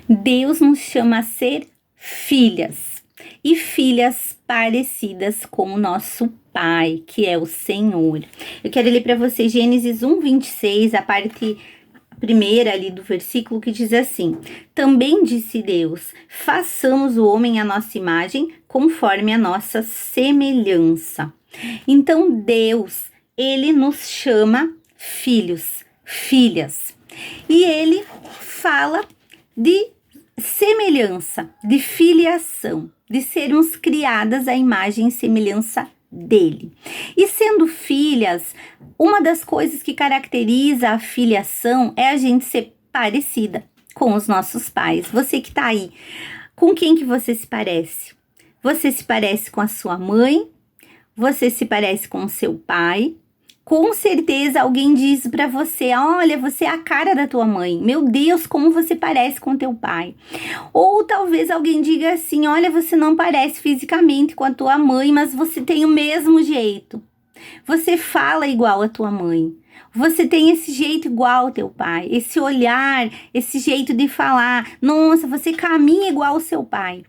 Deus nos chama a ser filhas e filhas parecidas com o nosso Pai, que é o Senhor. Eu quero ler para você Gênesis 1:26, a parte primeira ali do versículo, que diz assim: também disse Deus, façamos o homem à nossa imagem, conforme a nossa semelhança. Então Deus, ele nos chama filhos, filhas, e ele fala de semelhança, de filiação, de sermos criadas à imagem e semelhança dele. E sendo filhas, uma das coisas que caracteriza a filiação é a gente ser parecida com os nossos pais. Você que tá aí, com quem que você se parece? Você se parece com a sua mãe? Você se parece com o seu pai? Com certeza alguém diz para você: olha, você é a cara da tua mãe. Meu Deus, como você parece com teu pai. Ou talvez alguém diga assim: olha, você não parece fisicamente com a tua mãe, mas você tem o mesmo jeito. Você fala igual a tua mãe. Você tem esse jeito igual ao teu pai. Esse olhar, esse jeito de falar. Nossa, você caminha igual ao seu pai.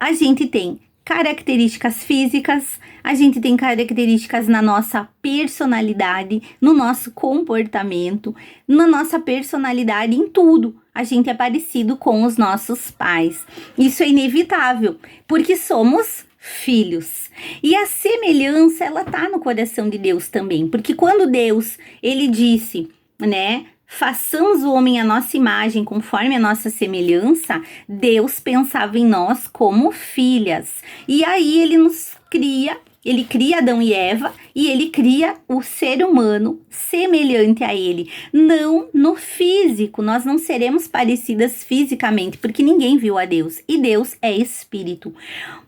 A gente tem características físicas, a gente tem características na nossa personalidade, no nosso comportamento, na nossa personalidade, em tudo. A gente é parecido com os nossos pais. Isso é inevitável, porque somos filhos. E a semelhança, ela tá no coração de Deus também, porque quando Deus, ele disse, né, façamos o homem à nossa imagem, conforme a nossa semelhança, Deus pensava em nós como filhas. E aí ele nos cria, ele cria Adão e Eva, e ele cria o ser humano semelhante a ele. Não no físico, nós não seremos parecidas fisicamente, porque ninguém viu a Deus, e Deus é espírito.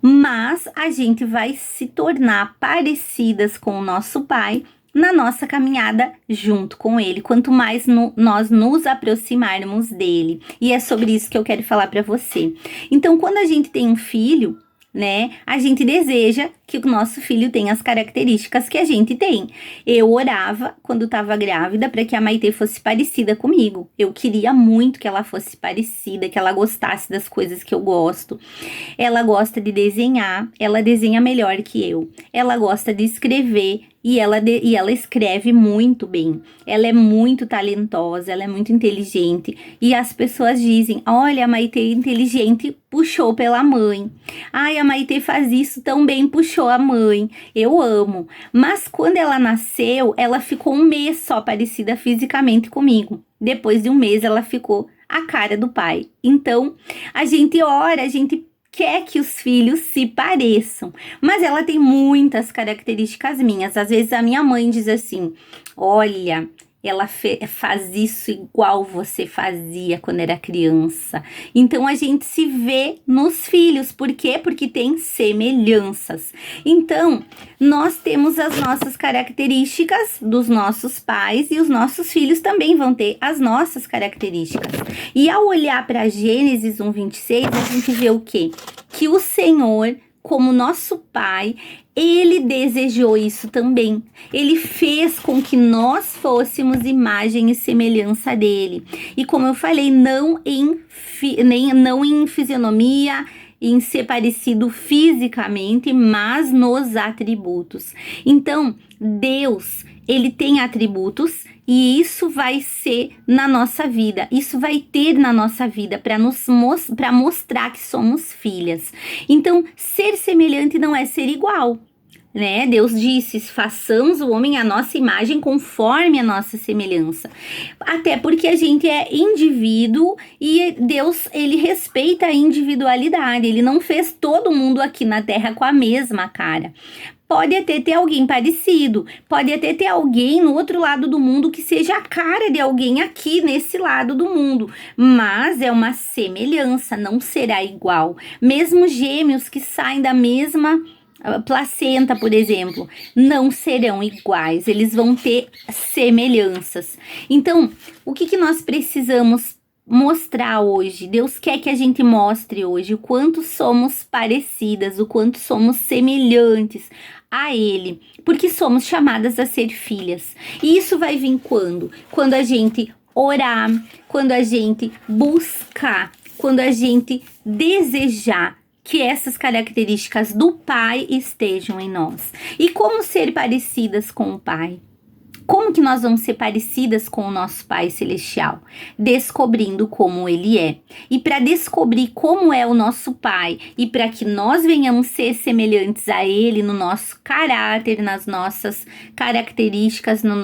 Mas a gente vai se tornar parecidas com o nosso Pai na nossa caminhada junto com ele, quanto mais nós nos aproximarmos dele. E é sobre isso que eu quero falar para você. Então, quando a gente tem um filho, né, a gente deseja que o nosso filho tenha as características que a gente tem. Eu orava quando estava grávida para que a Maitê fosse parecida comigo. Eu queria muito que ela fosse parecida, que ela gostasse das coisas que eu gosto. Ela gosta de desenhar, ela desenha melhor que eu. Ela gosta de escrever e ela escreve muito bem. Ela é muito talentosa, ela é muito inteligente. E as pessoas dizem: olha, a Maitê é inteligente, puxou pela mãe. Ai, a Maitê faz isso tão bem, puxou a mãe. Eu amo. Mas quando ela nasceu, ela ficou um mês só parecida fisicamente comigo. Depois de um mês, ela ficou a cara do pai. Então, a gente ora, a gente quer que os filhos se pareçam, mas ela tem muitas características minhas. Às vezes a minha mãe diz assim: olha, ela faz isso igual você fazia quando era criança. Então a gente se vê nos filhos. Por quê? Porque tem semelhanças. Então nós temos as nossas características dos nossos pais e os nossos filhos também vão ter as nossas características. E ao olhar para Gênesis 1:26, a gente vê o quê? Que o Senhor, como nosso Pai, ele desejou isso também. Ele fez com que nós fôssemos imagem e semelhança dele. E como eu falei, não em fisionomia, em ser parecido fisicamente, mas nos atributos. Então, Deus, ele tem atributos e isso vai ser na nossa vida, isso vai ter na nossa vida para mostrar que somos filhas. Então, ser semelhante não é ser igual, né? Deus disse: façamos o homem à nossa imagem, conforme a nossa semelhança. Até porque a gente é indivíduo e Deus, ele respeita a individualidade. Ele não fez todo mundo aqui na Terra com a mesma cara. Pode até ter alguém parecido, pode até ter alguém no outro lado do mundo que seja a cara de alguém aqui nesse lado do mundo, mas é uma semelhança, não será igual. Mesmo gêmeos que saem da mesma placenta, por exemplo, não serão iguais, eles vão ter semelhanças. Então, o que nós precisamos mostrar hoje? Deus quer que a gente mostre hoje o quanto somos parecidas, o quanto somos semelhantes a Ele, porque somos chamadas a ser filhas. E isso vai vir quando? Quando a gente orar, quando a gente buscar quando a gente desejar que essas características do Pai estejam em nós. E como ser parecidas com o Pai? Como que nós vamos ser parecidas com o nosso Pai Celestial? Descobrindo como Ele é. E para descobrir como é o nosso Pai e para que nós venhamos ser semelhantes a Ele no nosso caráter, nas nossas características, na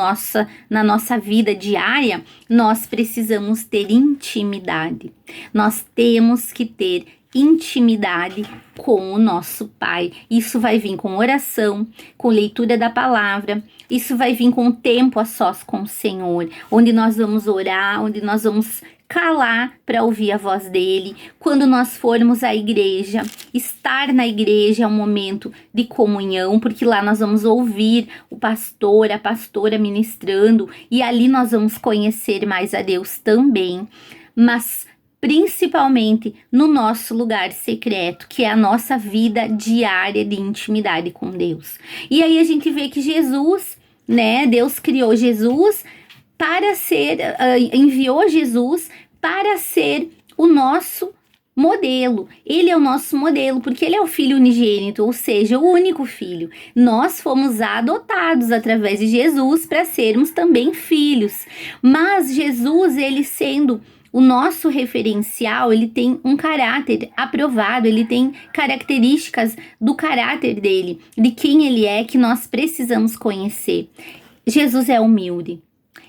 nossa vida diária, nós precisamos ter intimidade. Nós temos que ter intimidade com o nosso Pai. Isso vai vir com oração, com leitura da palavra, isso vai vir com tempo a sós com o Senhor, onde nós vamos orar, onde nós vamos calar para ouvir a voz dele. Quando nós formos à igreja, estar na igreja é um momento de comunhão, porque lá nós vamos ouvir o pastor, a pastora ministrando, e ali nós vamos conhecer mais a Deus também. Mas principalmente no nosso lugar secreto, que é a nossa vida diária de intimidade com Deus. E aí a gente vê que Jesus, né, Deus criou Jesus para ser, enviou Jesus para ser o nosso modelo. Ele é o nosso modelo, porque ele é o filho unigênito, ou seja, o único filho. Nós fomos adotados através de Jesus para sermos também filhos. Mas Jesus, ele sendo o nosso referencial, ele tem um caráter aprovado, ele tem características do caráter dele, de quem ele é, que nós precisamos conhecer. Jesus é humilde,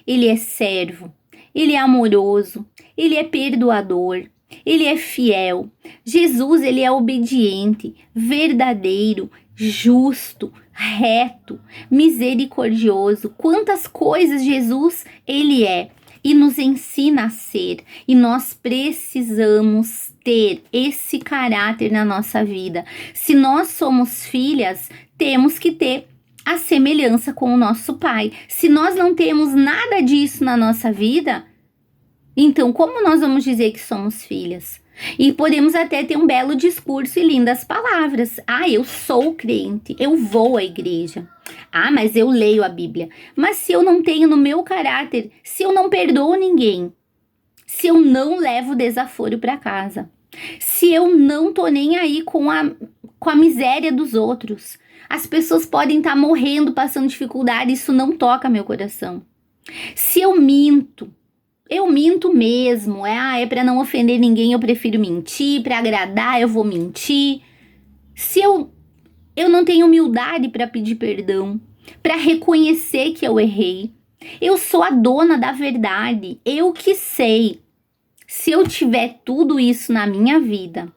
ele é servo, ele é amoroso, ele é perdoador, ele é fiel. Jesus, ele é obediente, verdadeiro, justo, reto, misericordioso. Quantas coisas Jesus, ele é. E nos ensina a ser, e nós precisamos ter esse caráter na nossa vida. Se nós somos filhas, temos que ter a semelhança com o nosso Pai. Se nós não temos nada disso na nossa vida, então como nós vamos dizer que somos filhas? E podemos até ter um belo discurso e lindas palavras. Ah, eu sou crente, eu vou à igreja. Ah, mas eu leio a Bíblia. Mas se eu não tenho no meu caráter, se eu não perdoo ninguém, se eu não levo desaforo para casa, se eu não tô nem aí com a miséria dos outros, as pessoas podem estar morrendo, passando dificuldade, isso não toca meu coração. Se eu minto mesmo, é para não ofender ninguém, eu prefiro mentir, para agradar eu vou mentir. Se eu não tenho humildade para pedir perdão, para reconhecer que eu errei, eu sou a dona da verdade, eu que sei. Se eu tiver tudo isso na minha vida,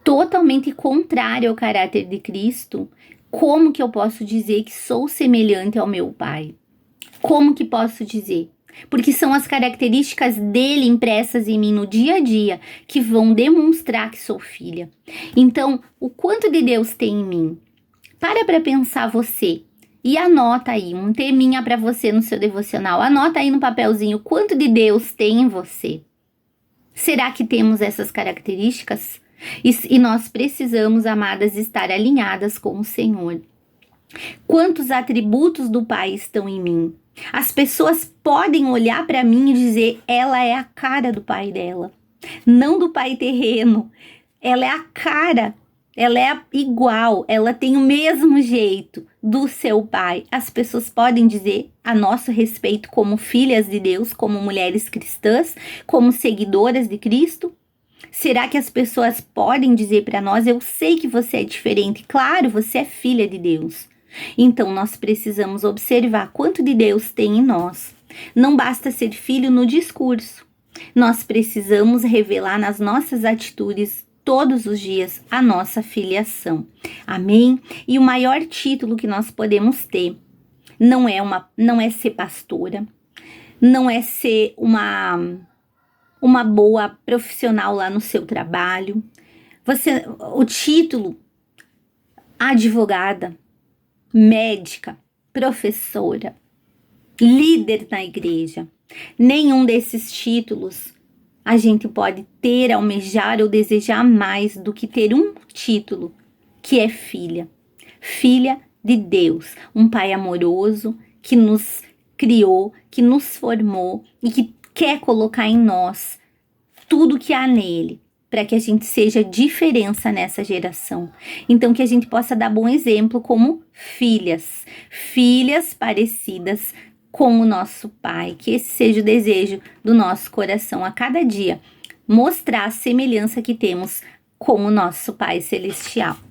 totalmente contrário ao caráter de Cristo, como que eu posso dizer que sou semelhante ao meu Pai? Como que posso dizer? Porque são as características dele impressas em mim no dia a dia que vão demonstrar que sou filha. Então, o quanto de Deus tem em mim? Para pensar você e anota aí um teminha para você no seu devocional. Anota aí no papelzinho quanto de Deus tem em você. Será que temos essas características? E nós precisamos, amadas, estar alinhadas com o Senhor. Quantos atributos do Pai estão em mim? As pessoas podem olhar para mim e dizer, ela é a cara do pai dela, não do pai terreno. Ela é a cara, ela é igual, ela tem o mesmo jeito do seu pai. As pessoas podem dizer a nosso respeito como filhas de Deus, como mulheres cristãs, como seguidoras de Cristo. Será que as pessoas podem dizer para nós, eu sei que você é diferente, claro, você é filha de Deus. Então, nós precisamos observar quanto de Deus tem em nós. Não basta ser filho no discurso. Nós precisamos revelar nas nossas atitudes todos os dias a nossa filiação. Amém? E o maior título que nós podemos ter não é ser pastora, não é ser uma boa profissional lá no seu trabalho. O título advogada, médica, professora, líder na igreja. Nenhum desses títulos a gente pode ter, almejar ou desejar mais do que ter um título, que é filha. Filha de Deus, um pai amoroso que nos criou, que nos formou e que quer colocar em nós tudo que há nele, para que a gente seja diferença nessa geração. Então, que a gente possa dar bom exemplo como filhas parecidas com o nosso Pai. Que esse seja o desejo do nosso coração a cada dia, mostrar a semelhança que temos com o nosso Pai Celestial.